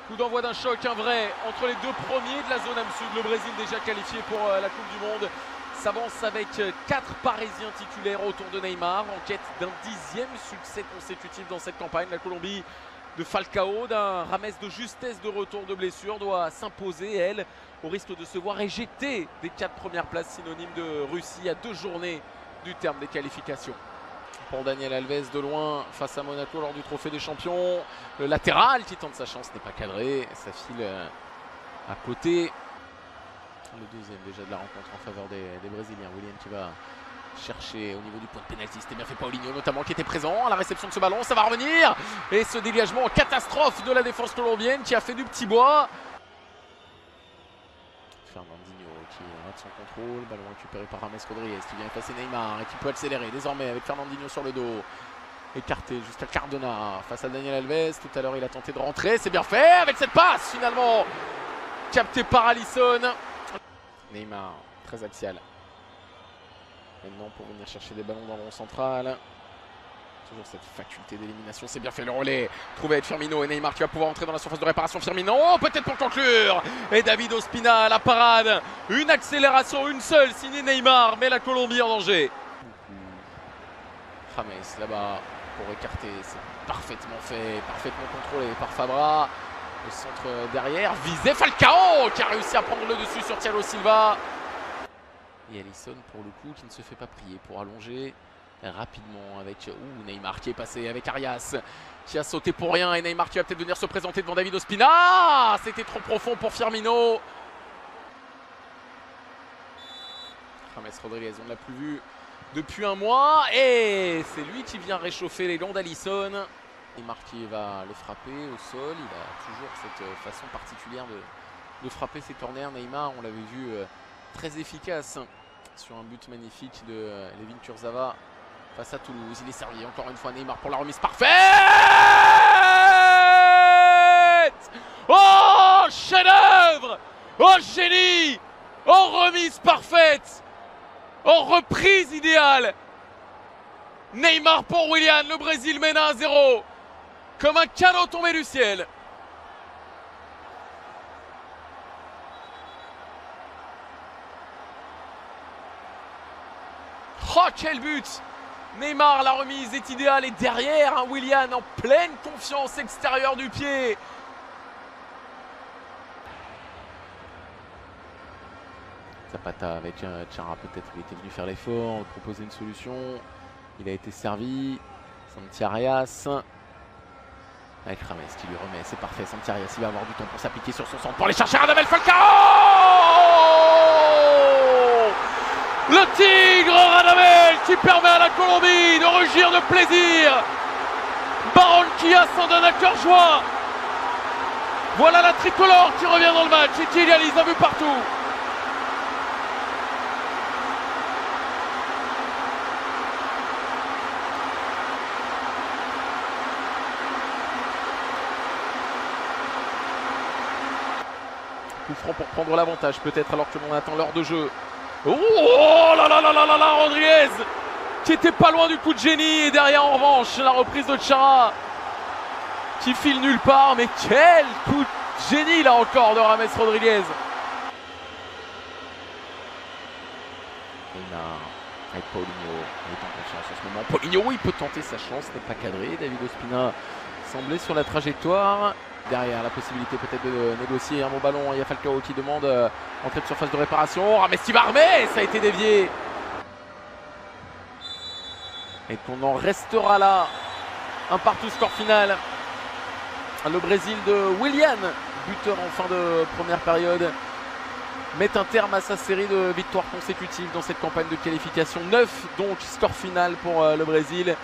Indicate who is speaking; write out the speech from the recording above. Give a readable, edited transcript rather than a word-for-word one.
Speaker 1: Coup d'envoi d'un choc, un vrai, entre les deux premiers de la zone âme sud. Le Brésil déjà qualifié pour la Coupe du Monde s'avance avec 4 Parisiens titulaires autour de Neymar en quête d'un 10e succès consécutif dans cette campagne. La Colombie de Falcao, d'un Rames de justesse de retour de blessure, doit s'imposer, elle, au risque de se voir éjectée des 4 premières places, synonyme de Russie à 2 journées du terme des qualifications. Pour Daniel Alves de loin face à Monaco lors du trophée des champions. Le latéral qui tente sa chance n'est pas cadré. Ça file à côté. Le deuxième déjà de la rencontre en faveur des Brésiliens. Willian qui va chercher au niveau du point de pénalty. C'était bien fait Paulinho notamment qui était présent à la réception de ce ballon. Ça va revenir. Et ce dégagement catastrophe de la défense colombienne qui a fait du petit bois. Fernandinho qui rate son contrôle, ballon récupéré par Rames Rodriguez qui vient passer Neymar et qui peut accélérer désormais avec Fernandinho sur le dos. Écarté jusqu'à Cardona face à Daniel Alves. Tout à l'heure il a tenté de rentrer, c'est bien fait avec cette passe finalement captée par Alisson. Neymar très axial. Maintenant pour venir chercher des ballons dans le rond central. Toujours cette faculté d'élimination, c'est bien fait le relais. Trouvé avec Firmino et Neymar qui va pouvoir entrer dans la surface de réparation. Firmino, peut-être pour conclure. Et David Ospina à la parade. Une accélération, une seule, signée Neymar, mais la Colombie en danger. James là-bas pour écarter, c'est parfaitement fait, parfaitement contrôlé par Fabra. Le centre derrière, visé Falcao qui a réussi à prendre le dessus sur Thiago Silva. Et Alisson pour le coup qui ne se fait pas prier pour allonger rapidement avec Neymar qui est passé avec Arias qui a sauté pour rien et Neymar qui va peut-être venir se présenter devant David Ospina. C'était trop profond pour Firmino. Rames Rodriguez, on ne l'a plus vu depuis un mois et c'est lui qui vient réchauffer les longs d'Alisson. Neymar qui va le frapper au sol. Il a toujours cette façon particulière de frapper ses corners. Neymar, on l'avait vu très efficace sur un but magnifique de Levin Kurzawa face à Toulouse. Il est servi encore une fois Neymar pour la remise parfaite. Oh, chef-d'œuvre! Oh, génie! Oh, remise parfaite! Oh, reprise idéale! Neymar pour Willian, le Brésil mène à 1-0. Comme un cadeau tombé du ciel. Oh, quel but! Neymar, la remise est idéale et derrière, Willian en pleine confiance extérieure du pied. Zapata avec Chara, peut-être il était venu faire l'effort, proposer une solution. Il a été servi. Santi Arias. Avec Rames qui lui remet, c'est parfait. Santi Arias, il va avoir du temps pour s'appliquer sur son centre, pour aller chercher Radamel Falcao. Le tigre Radamel qui permet à la Colombie de rugir de plaisir. Barranquilla s'en donne à cœur joie. Voilà la tricolore qui revient dans le match et qui égalise un but partout. Coup franc pour prendre l'avantage peut-être alors que l'on attend l'heure de jeu. Oh là là là là là là, Rodriguez qui était pas loin du coup de génie et derrière en revanche la reprise de Chara qui file nulle part, mais quel coup de génie là encore de Rames Rodriguez. Neymar avec Paulinho, il est en confiance en ce moment. Paulinho, il peut tenter sa chance, n'est pas cadré. David Ospina semblait sur la trajectoire. Derrière, la possibilité peut-être de négocier un bon ballon. Il y a Falcao qui demande entrée de surface de réparation. Rames qui va armer, ça a été dévié. Et qu'on en restera là. Un partout score final. Le Brésil de Willian, buteur en fin de première période, met un terme à sa série de victoires consécutives dans cette campagne de qualification. 9 donc, score final pour le Brésil.